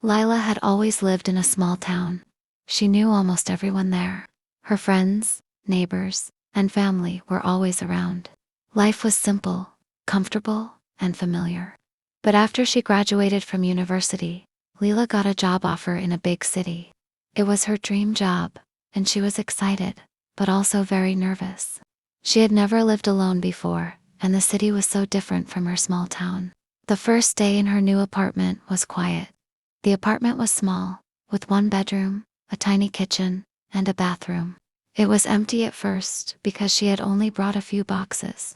Lila had always lived in a small town. She knew almost everyone there. Her friends, neighbors, and family were always around. Life was simple, comfortable, and familiar. But after she graduated from university, Lila got a job offer in a big city. It was her dream job, and she was excited, but also very nervous. She had never lived alone before, and the city was so different from her small town. The first day in her new apartment was quiet. The apartment was small, with one bedroom, a tiny kitchen, and a bathroom. It was empty at first because she had only brought a few boxes.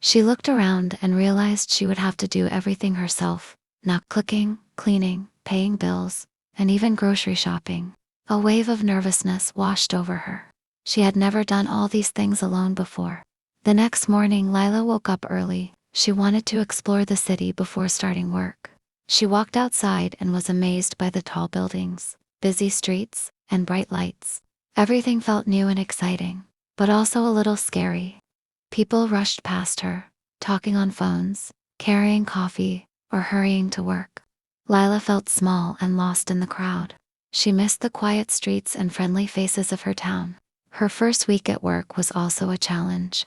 She looked around and realized she would have to do everything herself, not cooking, cleaning, paying bills, and even grocery shopping. A wave of nervousness washed over her. She had never done all these things alone before. The next morning, Lila woke up early. She wanted to explore the city before starting work. She walked outside and was amazed by the tall buildings, busy streets, and bright lights. Everything felt new and exciting, but also a little scary. People rushed past her, talking on phones, carrying coffee, or hurrying to work. Lila felt small and lost in the crowd. She missed the quiet streets and friendly faces of her town. Her first week at work was also a challenge.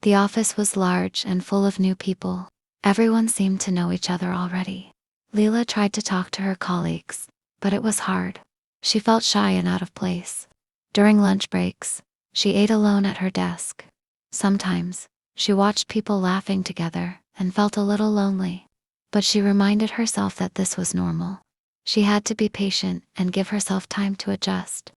The office was large and full of new people. Everyone seemed to know each other already. Lila tried to talk to her colleagues, but it was hard. She felt shy and out of place. During lunch breaks, she ate alone at her desk. Sometimes, she watched people laughing together and felt a little lonely. But she reminded herself that this was normal. She had to be patient and give herself time to adjust.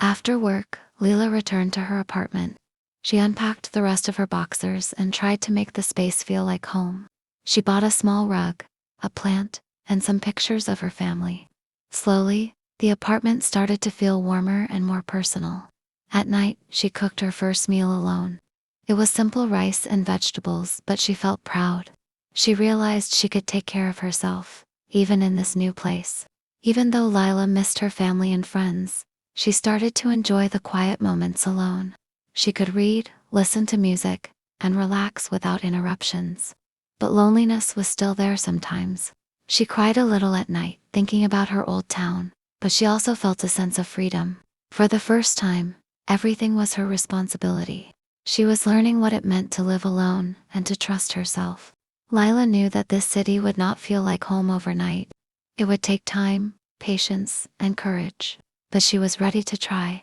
After work, Lila returned to her apartment. She unpacked the rest of her boxers and tried to make the space feel like home. She bought a small rug, a plant, and some pictures of her family. Slowly, the apartment started to feel warmer and more personal. At night, she cooked her first meal alone. It was simple rice and vegetables, but she felt proud. She realized she could take care of herself, even in this new place. Even though Lila missed her family and friends, she started to enjoy the quiet moments alone. She could read, listen to music, and relax without interruptions. But loneliness was still there sometimes. She cried a little at night, thinking about her old town, but she also felt a sense of freedom. For the first time, everything was her responsibility. She was learning what it meant to live alone and to trust herself. Lila knew that this city would not feel like home overnight. It would take time, patience, and courage, but she was ready to try.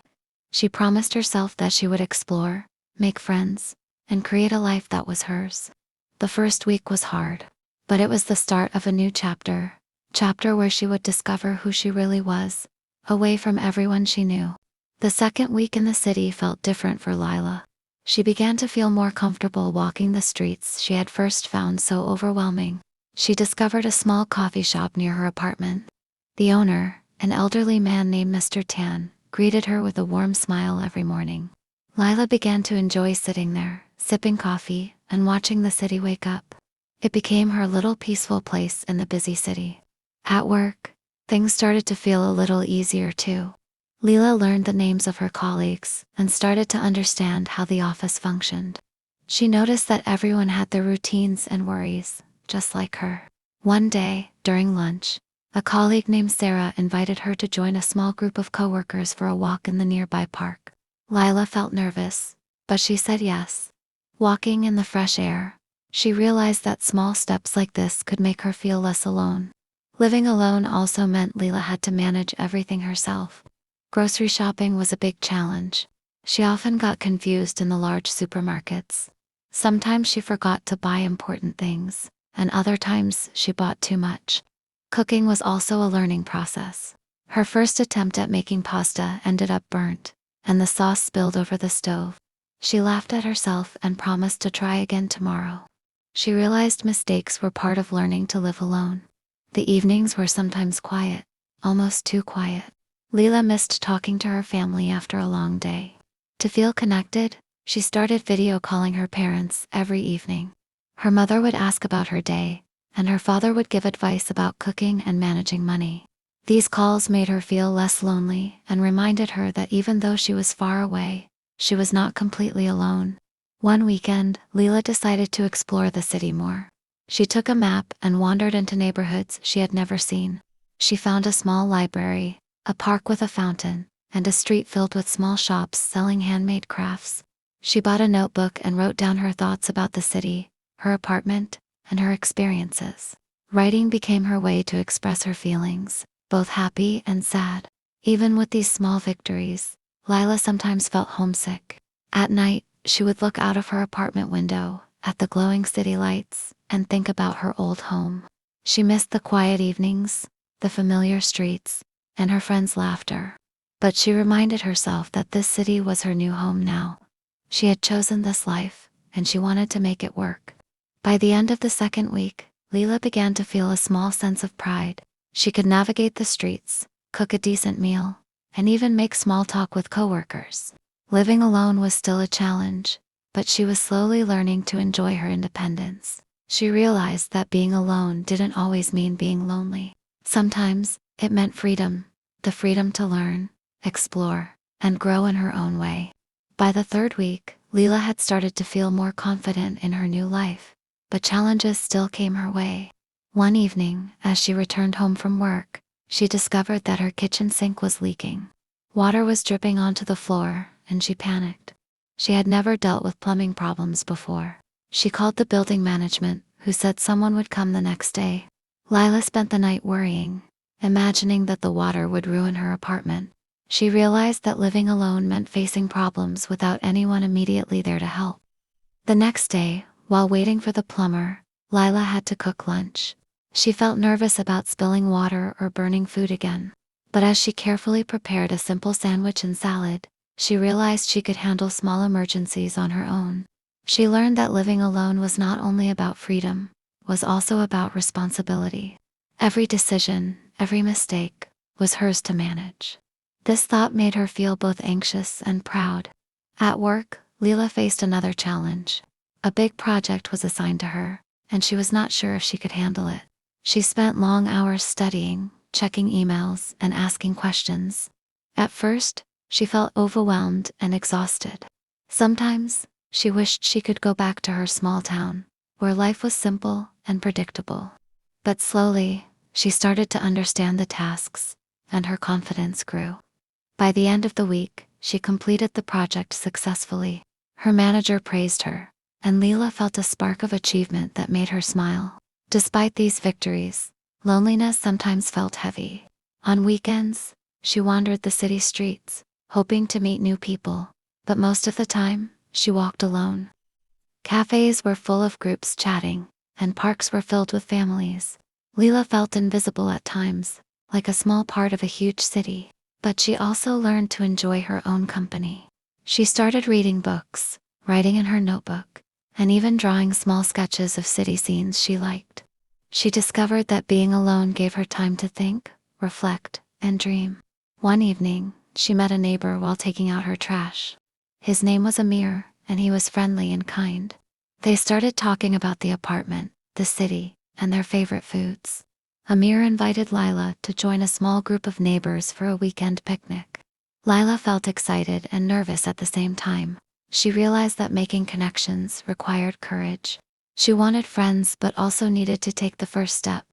She promised herself that she would explore, make friends, and create a life that was hers. The first week was hard, but it was the start of a new chapter where she would discover who she really was, away from everyone she knew. The second week in the city felt different for Lila. She began to feel more comfortable walking the streets she had first found so overwhelming. She discovered a small coffee shop near her apartment. The owner, an elderly man named Mr. Tan, greeted her with a warm smile every morning. Lila began to enjoy sitting there, sipping coffee, and watching the city wake up. It became her little peaceful place in the busy city. At work, things started to feel a little easier too. Lila learned the names of her colleagues and started to understand how the office functioned. She noticed that everyone had their routines and worries, just like her. One day, during lunch, a colleague named Sarah invited her to join a small group of coworkers for a walk in the nearby park. Lila felt nervous, but she said yes. Walking in the fresh air, she realized that small steps like this could make her feel less alone. Living alone also meant Lila had to manage everything herself. Grocery shopping was a big challenge. She often got confused in the large supermarkets. Sometimes she forgot to buy important things, and other times she bought too much. Cooking was also a learning process. Her first attempt at making pasta ended up burnt, and the sauce spilled over the stove. She laughed at herself and promised to try again tomorrow. She realized mistakes were part of learning to live alone. The evenings were sometimes quiet, almost too quiet. Lila missed talking to her family after a long day. To feel connected, she started video calling her parents every evening. Her mother would ask about her day, and her father would give advice about cooking and managing money. These calls made her feel less lonely and reminded her that even though she was far away, she was not completely alone. One weekend, Lila decided to explore the city more. She took a map and wandered into neighborhoods she had never seen. She found a small library, a park with a fountain, and a street filled with small shops selling handmade crafts. She bought a notebook and wrote down her thoughts about the city, her apartment, and her experiences. Writing became her way to express her feelings, both happy and sad. Even with these small victories, Lila sometimes felt homesick. At night, she would look out of her apartment window at the glowing city lights and think about her old home. She missed the quiet evenings, the familiar streets, and her friends' laughter. But she reminded herself that this city was her new home now. She had chosen this life, and she wanted to make it work. By the end of the second week, Lila began to feel a small sense of pride. She could navigate the streets, cook a decent meal, and even make small talk with coworkers. Living alone was still a challenge, but she was slowly learning to enjoy her independence. She realized that being alone didn't always mean being lonely. Sometimes, it meant freedom, the freedom to learn, explore, and grow in her own way. By the third week, Lila had started to feel more confident in her new life, but challenges still came her way. One evening, as she returned home from work, she discovered that her kitchen sink was leaking. Water was dripping onto the floor, and she panicked. She had never dealt with plumbing problems before. She called the building management, who said someone would come the next day. Lila spent the night worrying, imagining that the water would ruin her apartment. She realized that living alone meant facing problems without anyone immediately there to help. The next day, while waiting for the plumber, Lila had to cook lunch. She felt nervous about spilling water or burning food again. But as she carefully prepared a simple sandwich and salad, she realized she could handle small emergencies on her own. She learned that living alone was not only about freedom, was also about responsibility. Every decision, every mistake, was hers to manage. This thought made her feel both anxious and proud. At work, Lila faced another challenge. A big project was assigned to her, and she was not sure if she could handle it. She spent long hours studying, checking emails, and asking questions. At first, she felt overwhelmed and exhausted. Sometimes, she wished she could go back to her small town, where life was simple and predictable. But slowly, she started to understand the tasks, and her confidence grew. By the end of the week, she completed the project successfully. Her manager praised her, and Lila felt a spark of achievement that made her smile. Despite these victories, loneliness sometimes felt heavy. On weekends, she wandered the city streets, hoping to meet new people, but most of the time, she walked alone. Cafes were full of groups chatting, and parks were filled with families. Lila felt invisible at times, like a small part of a huge city, but she also learned to enjoy her own company. She started reading books, writing in her notebook, and even drawing small sketches of city scenes she liked. She discovered that being alone gave her time to think, reflect, and dream. One evening, she met a neighbor while taking out her trash. His name was Amir, and he was friendly and kind. They started talking about the apartment, the city, and their favorite foods. Amir invited Lila to join a small group of neighbors for a weekend picnic. Lila felt excited and nervous at the same time. She realized that making connections required courage. She wanted friends but also needed to take the first step.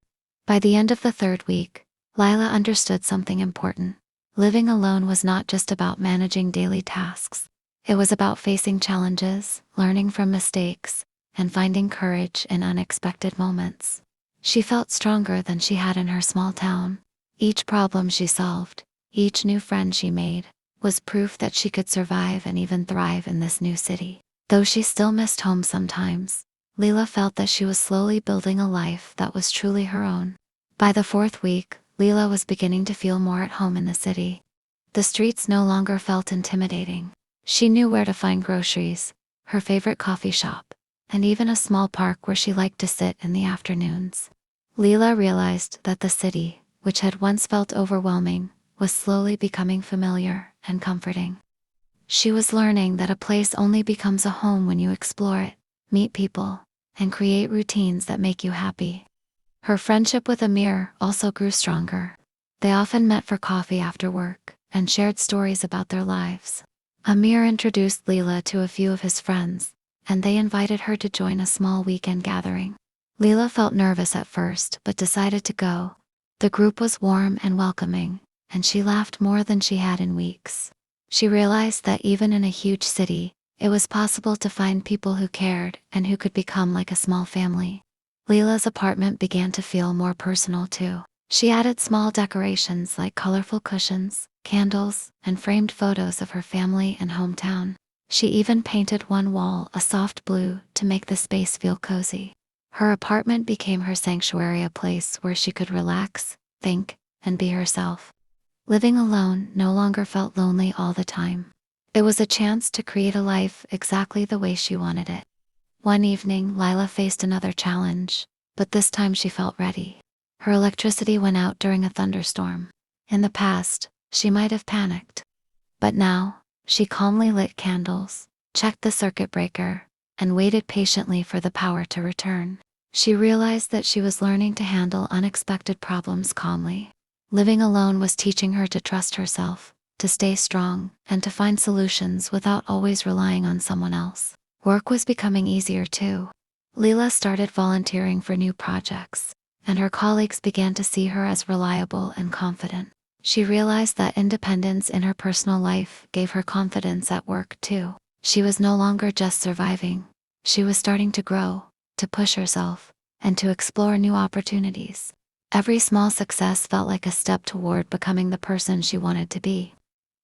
By the end of the third week, Lila understood something important. Living alone was not just about managing daily tasks. It was about facing challenges, learning from mistakes, and finding courage in unexpected moments. She felt stronger than she had in her small town. Each problem she solved, each new friend she made, was proof that she could survive and even thrive in this new city. Though she still missed home sometimes, Lila felt that she was slowly building a life that was truly her own. By the fourth week, Lila was beginning to feel more at home in the city. The streets no longer felt intimidating. She knew where to find groceries, her favorite coffee shop, and even a small park where she liked to sit in the afternoons. Lila realized that the city, which had once felt overwhelming, was slowly becoming familiar and comforting. She was learning that a place only becomes a home when you explore it, meet people, and create routines that make you happy. Her friendship with Amir also grew stronger. They often met for coffee after work and shared stories about their lives. Amir introduced Lila to a few of his friends, and they invited her to join a small weekend gathering. Lila felt nervous at first but decided to go, The group was warm and welcoming, and she laughed more than she had in weeks. She realized that even in a huge city, it was possible to find people who cared and who could become like a small family. Lila's apartment began to feel more personal too. She added small decorations like colorful cushions, candles, and framed photos of her family and hometown. She even painted one wall a soft blue to make the space feel cozy. Her apartment became her sanctuary, a place where she could relax, think, and be herself. Living alone no longer felt lonely all the time. It was a chance to create a life exactly the way she wanted it. One evening, Lila faced another challenge, but this time she felt ready. Her electricity went out during a thunderstorm. In the past, she might have panicked. But now, she calmly lit candles, checked the circuit breaker, and waited patiently for the power to return. She realized that she was learning to handle unexpected problems calmly. Living alone was teaching her to trust herself, to stay strong, and to find solutions without always relying on someone else. Work was becoming easier too. Lila started volunteering for new projects, and her colleagues began to see her as reliable and confident. She realized that independence in her personal life gave her confidence at work too. She was no longer just surviving. She was starting to grow, to push herself, and to explore new opportunities. Every small success felt like a step toward becoming the person she wanted to be.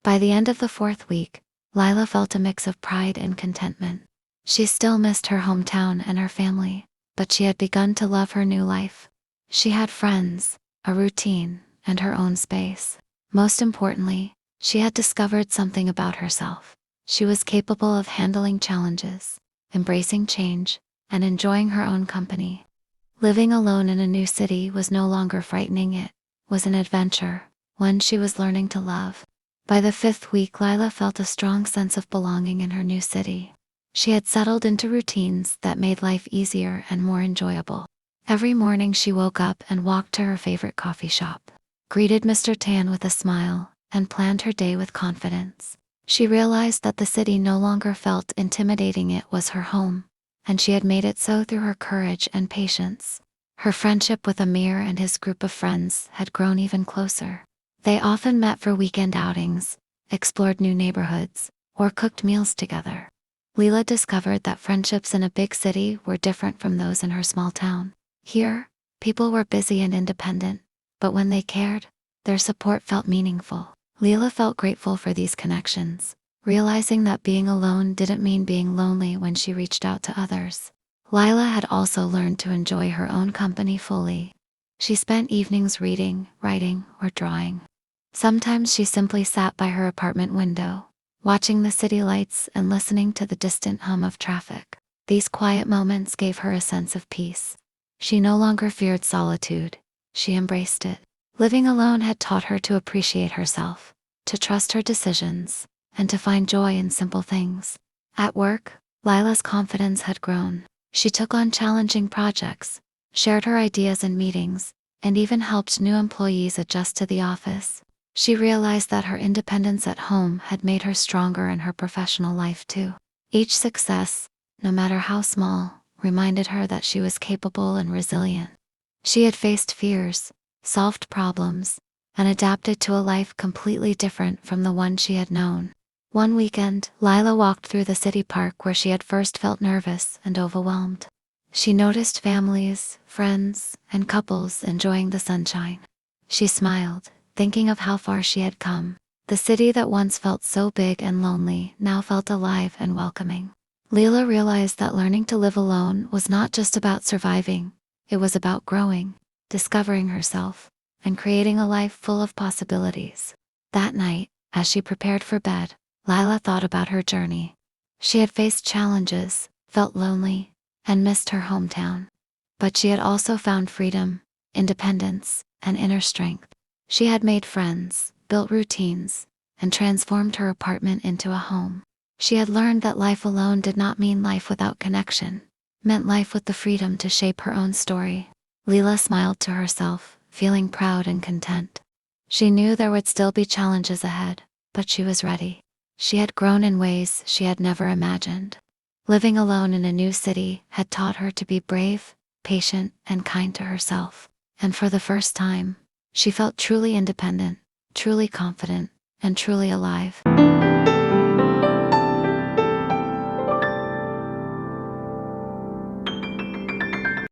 By the end of the 4th week, Lila felt a mix of pride and contentment. She still missed her hometown and her family, but she had begun to love her new life. She had friends, a routine, and her own space. Most importantly, she had discovered something about herself. She was capable of handling challenges, embracing change, and enjoying her own company. Living alone in a new city was no longer frightening, it was an adventure, one she was learning to love. By the 5th week, Lila felt a strong sense of belonging in her new city. She had settled into routines that made life easier and more enjoyable. Every morning she woke up and walked to her favorite coffee shop, greeted Mr. Tan with a smile, and planned her day with confidence. She realized that the city no longer felt intimidating, it was her home, and she had made it so through her courage and patience. Her friendship with Amir and his group of friends had grown even closer. They often met for weekend outings, explored new neighborhoods, or cooked meals together. Lila discovered that friendships in a big city were different from those in her small town. Here, people were busy and independent, but when they cared, their support felt meaningful. Lila felt grateful for these connections, realizing that being alone didn't mean being lonely when she reached out to others. Lila had also learned to enjoy her own company fully. She spent evenings reading, writing, or drawing. Sometimes she simply sat by her apartment window, watching the city lights and listening to the distant hum of traffic. These quiet moments gave her a sense of peace. She no longer feared solitude, she embraced it. Living alone had taught her to appreciate herself, to trust her decisions, and to find joy in simple things. At work, Lila's confidence had grown. She took on challenging projects, shared her ideas in meetings, and even helped new employees adjust to the office. She realized that her independence at home had made her stronger in her professional life too. Each success, no matter how small, reminded her that she was capable and resilient. She had faced fears, solved problems, and adapted to a life completely different from the one she had known. One weekend, Lila walked through the city park where she had first felt nervous and overwhelmed. She noticed families, friends, and couples enjoying the sunshine. She smiled, thinking of how far she had come. The city that once felt so big and lonely now felt alive and welcoming. Lila realized that learning to live alone was not just about surviving, it was about growing, discovering herself, and creating a life full of possibilities. That night, as she prepared for bed, Lila thought about her journey. She had faced challenges, felt lonely, and missed her hometown. But she had also found freedom, independence, and inner strength. She had made friends, built routines, and transformed her apartment into a home. She had learned that life alone did not mean life without connection, meant life with the freedom to shape her own story. Lila smiled to herself, feeling proud and content. She knew there would still be challenges ahead, but she was ready. She had grown in ways she had never imagined. Living alone in a new city had taught her to be brave, patient, and kind to herself. And for the first time, She felt truly independent, truly confident, and truly alive.